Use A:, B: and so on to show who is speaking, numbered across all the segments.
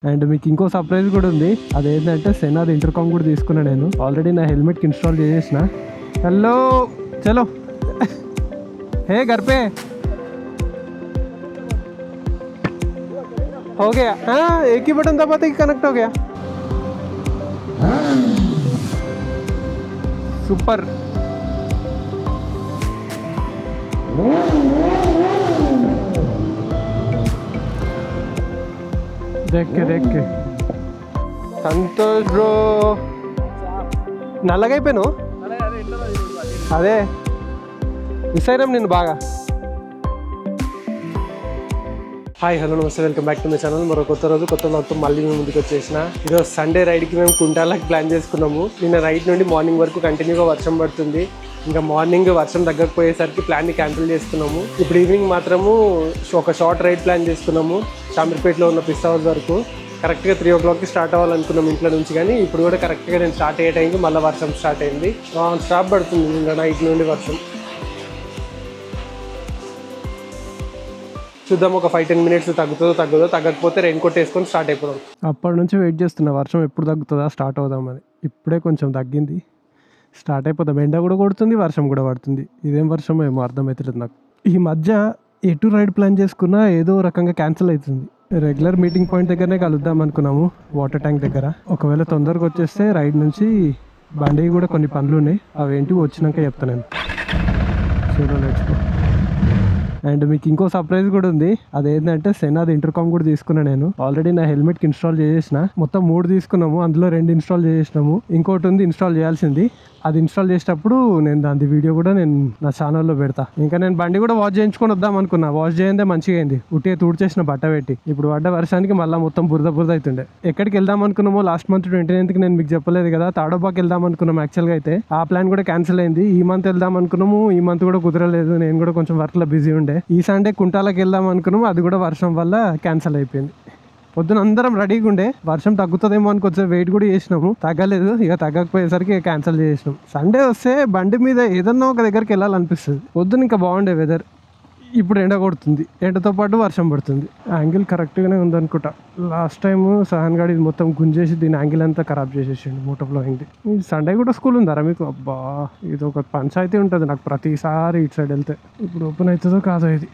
A: And మీకు ఇంకో surprise కూడా ఉంది. అదేంటంటే సెనాది ఇంటర్కామ్ కూడా తీసుకున్నా. నేను ఆల్రెడీ నా హెల్మెట్కి ఇన్స్టాల్ చేసేసిన. హలో చలో हे घर पे हो गया. हाँ एक ही बटन दबाते ही कनेक्ट हो गया. सुपर. देख के संतोष ब्रो నల్లగైపోయాను. అదే మిస్ అయినాం నేను బాగా. హాయ్ హలో నమస్తే, welcome back to my channel. మరో కొత్త రోజు కొత్త వ్లాగ్తో మళ్ళీ మేము ముందుకు వచ్చేసిన. ఈరోజు సండే రైడ్కి మేము కుంటాలకు ప్లాన్ చేసుకున్నాము. నిన్న రైడ్ నుండి మార్నింగ్ వరకు కంటిన్యూగా వర్షం పడుతుంది. ఇంకా మార్నింగ్ వర్షం తగ్గకపోయేసరికి ప్లాన్ని క్యాన్సిల్ చేసుకున్నాము. ఇప్పుడు ఈవినింగ్ మాత్రము ఒక షార్ట్ రైడ్ ప్లాన్ చేసుకున్నాము. షామీర్పేటలో ఉన్న పిస్తా హౌస్ వరకు. కరెక్ట్గా 3 o'clockకి స్టార్ట్ అవ్వాలనుకున్నాం ఇంట్లో నుంచి. కానీ ఇప్పుడు కూడా కరెక్ట్గా నేను స్టార్ట్ అయ్యే టైంకి మళ్ళీ వర్షం స్టార్ట్ అయింది. స్టాప్ పడుతుంది ఇంకా నైట్ నుండి వర్షం. చూద్దాం ఒక 5-10 minutes తగ్గదో తగ్గకపోతే రెయిన్ కోట్ వేసుకొని స్టార్ట్ అయిపోదాం. అప్పటి నుంచి వెయిట్ చేస్తున్నా వర్షం ఎప్పుడు తగ్గుతుందా స్టార్ట్ అవుదామని. ఇప్పుడే కొంచెం తగ్గింది, స్టార్ట్ అయిపోతాం. ఎండ కూడా కొడుతుంది, వర్షం కూడా పడుతుంది. ఇదేం వర్షం ఏమో అర్థమవుతలేదు నాకు. ఈ మధ్య ఎటు రైడ్ ప్లాన్ చేసుకున్నా ఏదో రకంగా క్యాన్సిల్ అవుతుంది. రెగ్యులర్ మీటింగ్ పాయింట్ దగ్గరనే కలుద్దాం అనుకున్నాము, వాటర్ ట్యాంక్ దగ్గర. ఒకవేళ తొందరగా వచ్చేస్తే రైడ్ నుంచి బండి కూడా కొన్ని పనులు ఉన్నాయి, అవేంటి వచ్చినాక చెప్తాను నేను. చూడండి నేర్చుకో. అండ్ మీకు ఇంకో సర్ప్రైజ్ కూడా ఉంది. అదేంటంటే సెనాది ఇంటర్కామ్ కూడా తీసుకున్నా. నేను ఆల్రెడీ నా హెల్మెట్కి ఇన్స్టాల్ చేసేసిన. మొత్తం 3 తీసుకున్నాము, అందులో 2 ఇన్స్టాల్ చేసేసినాము. ఇంకోటి ఉంది ఇన్స్టాల్ చేయాల్సింది. అది ఇన్స్టాల్ చేసేటప్పుడు నేను దాని వీడియో కూడా నేను నా ఛానల్లో పెడతా. ఇంకా నేను బండి కూడా వాష్ చేయించుకొని వద్దాం అనుకున్నా. వాష్ చేయందే మంచిగా అయింది, ఉట్టిగా తుడిచేసిన బట్ట పెట్టి. ఇప్పుడు పడ్డ వర్షానికి మళ్ళీ మొత్తం బురద అవుతుండే. ఎక్కడికి వెళ్దాం అనుకున్నామో లాస్ట్ మంత్ 29th నేను మీకు చెప్పలేదు కదా, తాడోబాకి వెళ్దాం అనుకున్నాం. యాక్చువల్గా అయితే ఆ ప్లాన్ కూడా క్యాన్సిల్ అయింది. ఈ మంత్ వెళ్దాం అనుకున్నాము, ఈ మంత్ కూడా కుదరలేదు. నేను కూడా కొంచెం వర్క్లో బిజీ ఉండే. ఈ సండే కుంటాలకు వెళ్దాం అనుకున్నాము, అది కూడా వర్షం వల్ల క్యాన్సిల్ అయిపోయింది. పొద్దున అందరం రెడీగా ఉండే, వర్షం తగ్గుతుందేమో అని కొంచెం వెయిట్ కూడా చేసినాము, తగ్గలేదు. ఇక తగ్గకపోయేసరికి క్యాన్సిల్ చేసినాం. సండే వస్తే బండి మీద ఏదన్నా ఒక దగ్గరికి వెళ్ళాలనిపిస్తుంది. పొద్దున ఇంకా బాగుండే వెదర్. ఇప్పుడు ఎండ కొడుతుంది, ఎండతో పాటు వర్షం పడుతుంది. యాంగిల్ కరెక్ట్గానే ఉందనుకుంటా. లాస్ట్ టైం సహన్ గాడి మొత్తం గుంజేసి దీని యాంగిల్ అంతా ఖరాబ్ చేసేసిండు మోటోలో అయింది. ఈ సండే కూడా స్కూల్ ఉందారా మీకు? అబ్బా ఇది ఒక పంచాయతీ ఉంటుంది నాకు ప్రతిసారి ఇటు సైడ్ వెళ్తే. ఇప్పుడు ఓపెన్ అవుతుందో కాదో ఇది.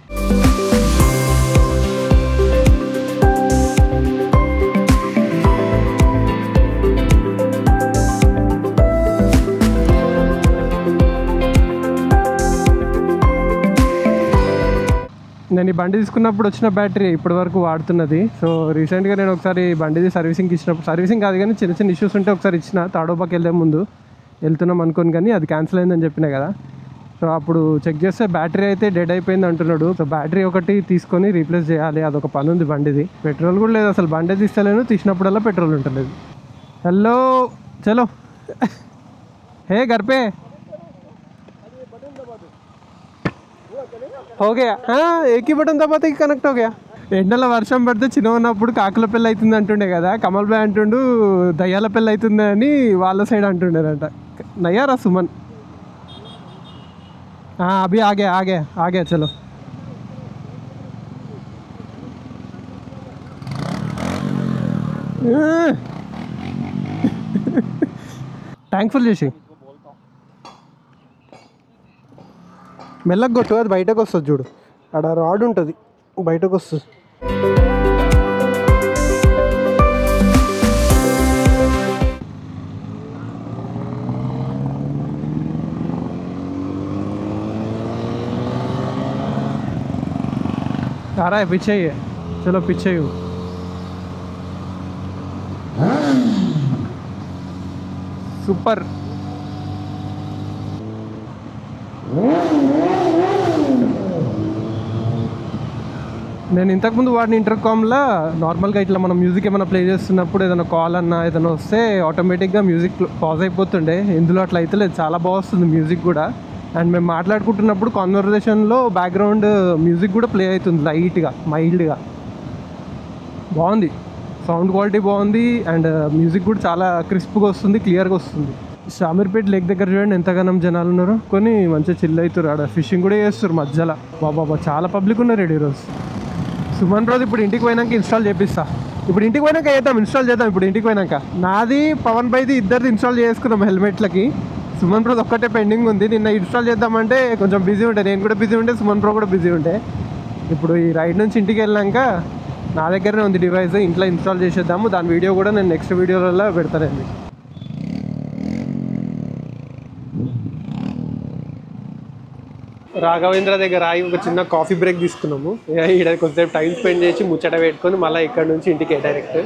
A: నేను ఈ బండి తీసుకున్నప్పుడు వచ్చిన బ్యాటరీ ఇప్పటి వరకు వాడుతున్నది. సో రీసెంట్గా నేను ఒకసారి బండిది సర్వీసింగ్ ఇచ్చినప్పుడు, సర్వీసింగ్ కాదు కానీ చిన్న ఇష్యూస్ ఉంటే ఒకసారి ఇచ్చిన. తాడోబాకి వెళ్ళే ముందు వెళ్తున్నాం అనుకోని, కానీ అది క్యాన్సిల్ అయిందని చెప్పినా కదా. సో అప్పుడు చెక్ చేస్తే బ్యాటరీ అయితే డెడ్ అయిపోయింది అంటున్నాడు. సో బ్యాటరీ ఒకటి తీసుకొని రీప్లేస్ చేయాలి, అదొక పని ఉంది బండిది. పెట్రోల్ కూడా లేదు అసలు, బండి తీస్తలేను, తీసినప్పుడల్లా పెట్రోల్ ఉంటలేదు. హలో చలో హే घर पे हो गया. हाँ एक ही बटन दबाते ही कनेक्ट हो गया. ఎండలో వర్షం పడితే చిన్న ఉన్నప్పుడు కాకుల పెళ్ళి అవుతుంది అంటుండే కదా, కమల్ బాయ్ అంటుండు దయ్యాల పెళ్ళి అవుతుంది అని వాళ్ళ సైడ్ అంటుండేనంట. నయ్యారా సుమన్? అభి ఆగే చలో. ట్యాంక్ ఫుల్ చేసి మెల్లగా కొట్టు, అది బయటకు వస్తుంది చూడు. అక్కడ రాడ్ ఉంటుంది, బయటకు వస్తుంది. आ रहा है पीछे ही है, चलो पीछे ही हूँ. सुपर. నేను ఇంతకుముందు వాడిన ఇంటర్కామ్లో నార్మల్గా ఇట్లా మనం మ్యూజిక్ ఏమైనా ప్లే చేస్తున్నప్పుడు ఏదైనా కాల్ అన్నా ఏదైనా వస్తే ఆటోమేటిక్గా మ్యూజిక్ పాజ్ అయిపోతుండే. ఇందులో అట్లా అయితే లేదు, చాలా బాగా వస్తుంది మ్యూజిక్ కూడా. అండ్ మేము మాట్లాడుకుంటున్నప్పుడు కాన్వర్జేషన్లో బ్యాక్గ్రౌండ్ మ్యూజిక్ కూడా ప్లే అవుతుంది లైట్గా, మైల్డ్గా. బాగుంది, సౌండ్ క్వాలిటీ బాగుంది. అండ్ మ్యూజిక్ కూడా చాలా క్రిస్ప్గా వస్తుంది, క్లియర్గా వస్తుంది. షామీర్పేట లేక్ దగ్గర చూడండి ఎంతగానం జనాలు ఉన్నారు. కొన్ని మంచిగా చిల్ అవుతారు, ఆడ ఫిషింగ్ కూడా చేస్తారు మధ్యలో. బాబా చాలా పబ్లిక్ ఉన్నారు ఈరోజు. సుమన్ రోజు ఇప్పుడు ఇంటికి పోయినాక ఇన్స్టాల్ చేపిస్తా. ఇప్పుడు ఇంటికి పోయినాక చేద్దాం, ఇన్స్టాల్ చేద్దాం. ఇప్పుడు ఇంటికి పోయినాక నాది పవన్ బైది ఇద్దరిది ఇన్స్టాల్ చేసుకున్నాం హెల్మెట్లకి. సుమన్ ప్రోది ఒక్కటే పెండింగ్ ఉంది. నిన్న ఇన్స్టాల్ చేద్దామంటే కొంచెం బిజీ ఉంటే, నేను కూడా బిజీ ఉంటే, సుమన్ ప్రో కూడా బిజీ ఉంటే. ఇప్పుడు ఈ రైడ్ నుంచి ఇంటికి వెళ్ళాక నా దగ్గరనే ఉంది డివైస్, ఇంట్లో ఇన్స్టాల్ చేసేద్దాము. దాని వీడియో కూడా నేను నెక్స్ట్ వీడియోలలో పెడతానండి. రాఘవేంద్ర దగ్గర ఆగి ఒక చిన్న కాఫీ బ్రేక్ తీసుకున్నాము. ఇక్కడ కొంచెంసేపు టైం స్పెండ్ చేసి ముచ్చట పెట్టుకొని మళ్ళీ ఇక్కడ నుంచి ఇంటికి డైరెక్ట్.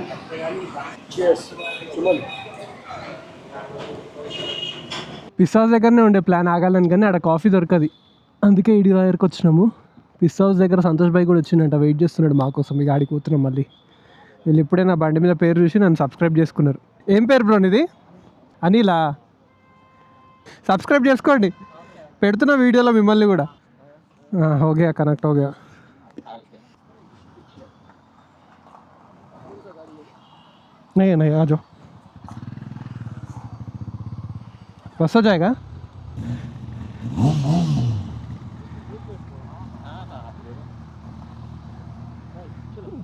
A: పిస్ హౌస్ దగ్గరనే ఉండే ప్లాన్ ఆగాలని, కానీ అక్కడ కాఫీ దొరకదు. అందుకే ఇడి దగ్గరకు వచ్చినాము. పిస్ హౌస్ దగ్గర సంతోష్ భాయ్ కూడా వచ్చిందంట, వెయిట్ చేస్తున్నాడు మా కోసం. ఇక ఆడికి పోతున్నాం మళ్ళీ. వీళ్ళు ఇప్పుడే నా బండి మీద పేరు చూసి నన్ను సబ్స్క్రైబ్ చేసుకున్నారు. ఏం పేరు బ్రో ఇది? అనిలా? సబ్స్క్రైబ్ చేసుకోండి, పెడుతున్న వీడియోలో మిమ్మల్ని కూడా. Okay connect okay. नहीं नहीं आ जाओ, बस हो जाएगा.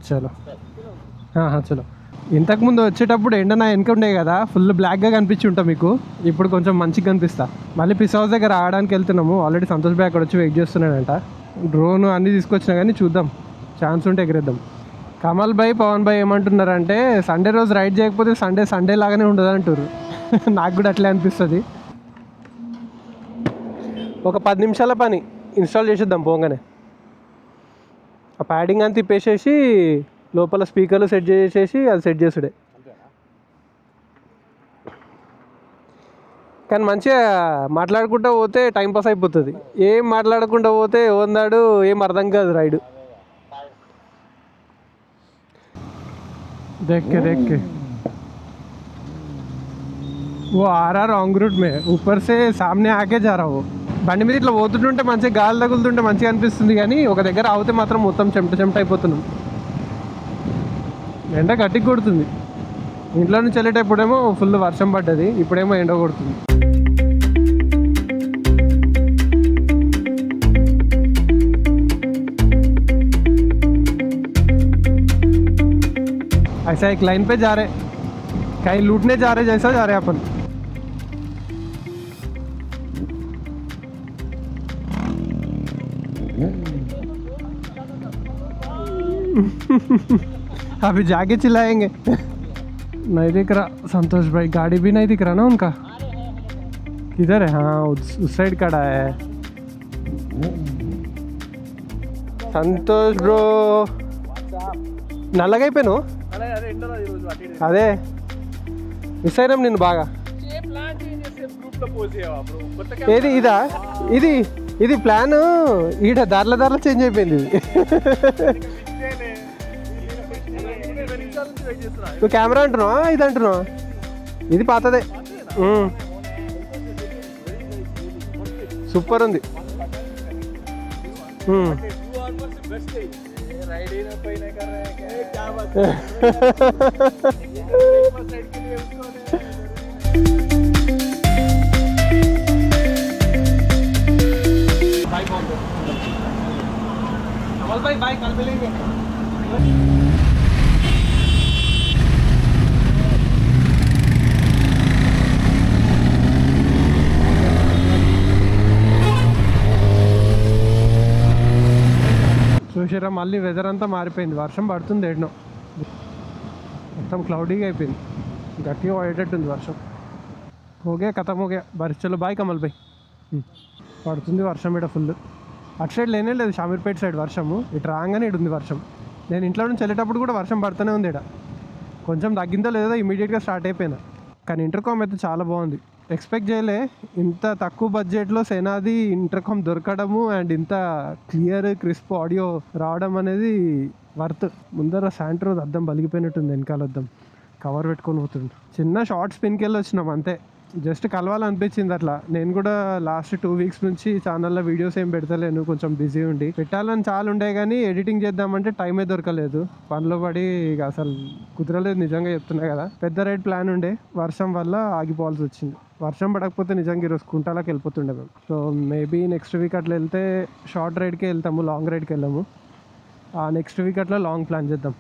A: చలో చలో. ఇంతకుముందు వచ్చేటప్పుడు ఎండ నా వెనక ఉండే కదా, ఫుల్ బ్లాక్గా కనిపించి ఉంటా మీకు. ఇప్పుడు కొంచెం మంచిగా కనిపిస్తా. మళ్ళీ పిస్ హౌస్ దగ్గర ఆడడానికి వెళ్తున్నాము. ఆల్రెడీ సంతోష్ భాయ్ అక్కడ వచ్చి వెయిట్ చేస్తున్నాడంట. డ్రోన్ అన్నీ తీసుకొచ్చినా కానీ చూద్దాం, ఛాన్స్ ఉంటే ఎగరేద్దాం. కమల్ భాయ్ పవన్ భాయ్ ఏమంటున్నారంటే సండే రోజు రైడ్ చేయకపోతే సండే లాగానే ఉండదు అంటారు. నాకు కూడా అట్లే అనిపిస్తుంది. ఒక 10 నిమిషాల పని, ఇన్స్టాల్ చేసేద్దాం పోగానే. ఆ ప్యాడింగ్ అంతా తిప్పేసేసి లోపల స్పీకర్లు సెట్ చేసేసి అది సెట్ చేసుడే. కానీ మంచిగా మాట్లాడుకుంటూ పోతే టైంపాస్ అయిపోతుంది. ఏం మాట్లాడకుండా పోతే ఓందాడు ఏం అర్థం కాదు రైడు. देख के वो आ रहा रॉन्ग रूट में, ऊपर से सामने आके जा रहा वो. బండి మీద ఇట్లా పోతుంటుంటే మంచిగా గాలి తగులుతుంటే మంచిగా అనిపిస్తుంది, కానీ ఒక దగ్గర ఆగితే మాత్రం మొత్తం చెమట అయిపోతున్నాం. ఎండ గట్టిగా కొడుతుంది. ఇంట్లో నుంచి వెళ్ళేటప్పుడేమో ఫుల్ వర్షం పడ్డది, ఇప్పుడేమో ఎండ కొడుతుంది. ऐसा एक लाइन पे जा रहे, कहीं लूटने जा रहे जैसा जा रहे अपन. अभी जाके चिल्लाएंगे. नहीं दिख रहा संतोष भाई, गाड़ी भी नहीं दिख रहा ना उनका. किधर है? हाँ उस साइड खड़ा है సంతోష్ బ్రో. నల్లగా అయిపోయాను. అదే మిస్ అయినాం నేను బాగా. ఏది ఇదా? ఇది ప్లాన్ ఈడ దారిలో చేంజ్ అయిపోయింది. నువ్వు కెమెరా అంటున్నావా ఇది అంటున్నావా? ఇది పాతదే, సూపర్ ఉంది. भाई कल मिलेंगे. చూసారా మళ్ళీ వెదర్ అంతా మారిపోయింది, వర్షం పడుతుంది. ఏడనో మొత్తం క్లౌడీగా అయిపోయింది, గట్టిగా పడేటట్టుంది వర్షం. ఓకే ఖతం ఓకే బారిష్. చలో బాయ్ కమల్ భాయ్. పడుతుంది వర్షం ఇక్కడ ఫుల్. అటు సైడ్ లేనే లేదు, షామీర్పేట సైడ్ వర్షము. ఇటు రాగానే ఇటు ఉంది వర్షం. నేను ఇంట్లో నుంచి వెళ్ళేటప్పుడు కూడా వర్షం పడుతూనే ఉంది. ఇక్కడ కొంచెం తగ్గిందో లేదో ఇమీడియట్గా స్టార్ట్ అయిపోయినా. కానీ ఇంటర్కామ్ అయితే చాలా బాగుంది. ఎక్స్పెక్ట్ చేయలే ఇంత తక్కువ బడ్జెట్లో సెనాది ఇంటర్కామ్ దొరకడము అండ్ ఇంత క్లియర్ క్రిస్ప్ ఆడియో రావడం అనేది వర్త్. ముందర శాంట్రో అద్దం బలిగిపోయినట్టుంది, వెనకాల అద్దం కవర్ పెట్టుకొని పోతుంది. చిన్న షార్ట్ స్పిన్కి వెళ్ళి వచ్చినాం అంతే, జస్ట్ కలవాలనిపించింది అట్లా. నేను కూడా లాస్ట్ 2 వీక్స్ నుంచి ఛానల్లో వీడియోస్ ఏం పెడతలేను, కొంచెం బిజీ ఉండి. పెట్టాలని చాలా ఉండే కానీ ఎడిటింగ్ చేద్దామంటే టైమే దొరకలేదు. పనిలో పడి ఇక అసలు కుదరలేదు, నిజంగా చెప్తున్నా కదా. పెద్ద రైడ్ ప్లాన్ ఉండే, వర్షం వల్ల ఆగిపోవాల్సి వచ్చింది. వర్షం పడకపోతే నిజంగా ఈరోజు కుంటాలకు వెళ్ళిపోతుండే మేము. సో మేబీ నెక్స్ట్ వీక్ అట్లా వెళ్తే షార్ట్ రైడ్కే వెళ్తాము, లాంగ్ రైడ్కి వెళ్ళాము. నెక్స్ట్ వీక్ అట్లా లాంగ్ ప్లాన్ చేద్దాం.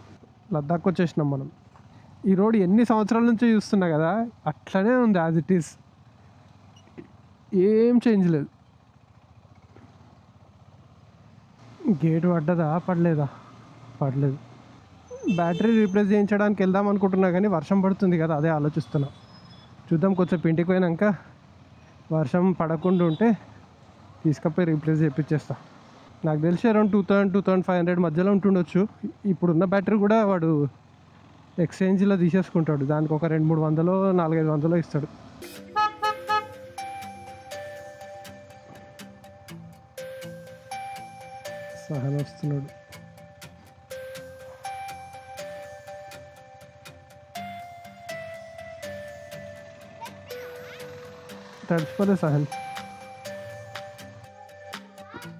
A: లద్దాఖ్ వచ్చేసినాం మనం. ఈ రోడ్ ఎన్ని సంవత్సరాల నుంచి చూస్తున్నా కదా, అట్లనే ఉంది యాజ్ ఇట్ ఈస్, ఏం చేంజ్ లేదు. గేట్ పడ్డదా పడలేదా? పడలేదు. బ్యాటరీ రీప్లేస్ చేయించడానికి వెళ్దాం అనుకుంటున్నా కానీ వర్షం పడుతుంది కదా, అదే ఆలోచిస్తున్నా. చూద్దాం, కొంచెం ఇంటికి పోయినాక వర్షం పడకుండా ఉంటే తీసుకపోయి రీప్లేస్ చేయించేస్తా. నాకు తెలిసి అరౌండ్ 2000-2500 మధ్యలో ఉంటుండొచ్చు. ఇప్పుడున్న బ్యాటరీ కూడా వాడు ఎక్స్చేంజ్లో తీసేసుకుంటాడు, దానికి ఒక 200-300-400-500 ఇస్తాడు. సహన్ వస్తున్నాడు. తడిచిపోలే సహన్?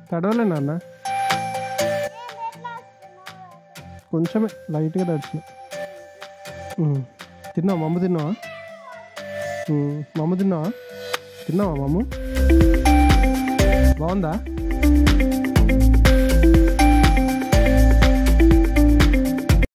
A: తడవలే నాన్న, కొంచెమే లైట్గా తడిచిన. తిన్నావా మమ్మ? తిన్నావా మమ్మ? తిన్నావా మమ్మ? బాగుందా?